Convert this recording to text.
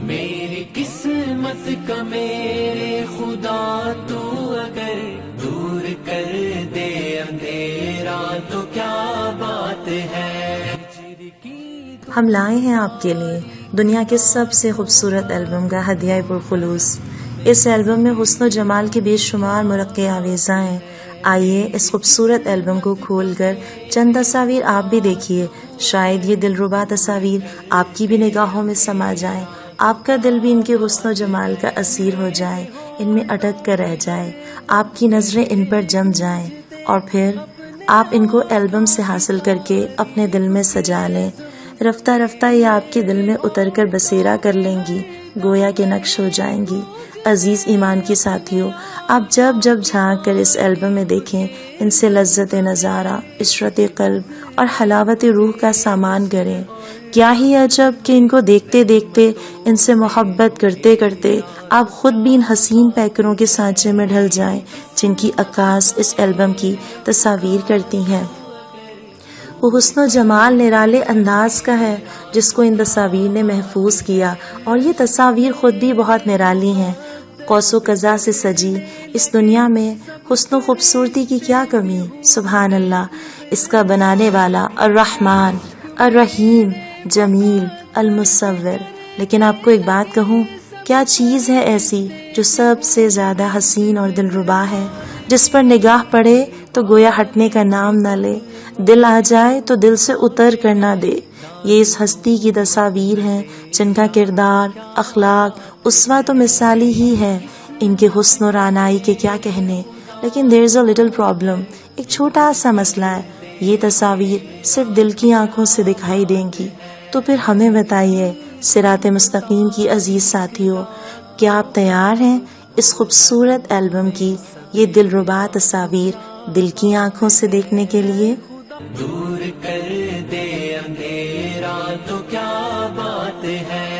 میری قسمت کا میرے خدا تو اگر دور کر دے اندھیرا تو کیا بات ہے. ہم لائے ہیں آپ کے لیے دنیا کے سب سے خوبصورت البم کا ہدیہ پرخلوص. اس البم میں حسن و جمال کے بے شمار مرقع آویزاں ہیں. آئیے اس خوبصورت البم کو کھول کر چند تصاویر آپ بھی دیکھیے. شاید یہ دلربا تصاویر آپ کی بھی نگاہوں میں سما جائیں، آپ کا دل بھی ان کے حسن و جمال کا اسیر ہو جائے، ان میں اٹک کر رہ جائے، آپ کی نظریں ان پر جم جائیں اور پھر آپ ان کو البم سے حاصل کر کے اپنے دل میں سجا لیں. رفتہ رفتہ یہ آپ کے دل میں اتر کر بسیرا کر لیں گی، گویا کے نقش ہو جائیں گی. عزیز ایمان کی ساتھیوں، آپ جب جب جھانک کر اس البم میں دیکھیں، ان سے لذت نظارہ، عشرت قلب اور حلاوت روح کا سامان کریں. کیا ہی عجب کہ ان کو دیکھتے دیکھتے، ان سے محبت کرتے کرتے آپ خود بھی ان حسین پیکروں کے سانچے میں ڈھل جائیں جن کی عکاس اس البم کی تصاویر کرتی ہیں. وہ حسن و جمال نرالے انداز کا ہے جس کو ان تصاویر نے محفوظ کیا، اور یہ تصاویر خود بھی بہت نرالی ہیں. قوس و قزح سے سجی اس دنیا میں حسن و خوبصورتی کی کیا کمی. سبحان اللہ، اس کا بنانے والا الرحمن الرحیم جمیل المصور. لیکن آپ کو ایک بات کہوں، کیا چیز ہے ایسی جو سب سے زیادہ حسین اور دلربا ہے، جس پر نگاہ پڑے تو گویا ہٹنے کا نام نہ لے، دل آ جائے تو دل سے اتر کر نہ دے. یہ اس ہستی کی تصاویر ہیں جن کا کردار، اخلاق، اسوہ تو مثالی ہی ہے. ان کے حسن و رعنائی کے کیا کہنے. لیکن there is a little problem، ایک چھوٹا سا مسئلہ ہے. یہ تصاویر صرف دل کی آنکھوں سے دکھائی دیں گی. تو پھر ہمیں بتائیے صراط مستقیم کی عزیز ساتھیوں، کیا آپ تیار ہیں اس خوبصورت البم کی یہ دلربا تصاویر دل کی آنکھوں سے دیکھنے کے لیے؟ دور کر دے اندھیرا تو کیا بات ہے.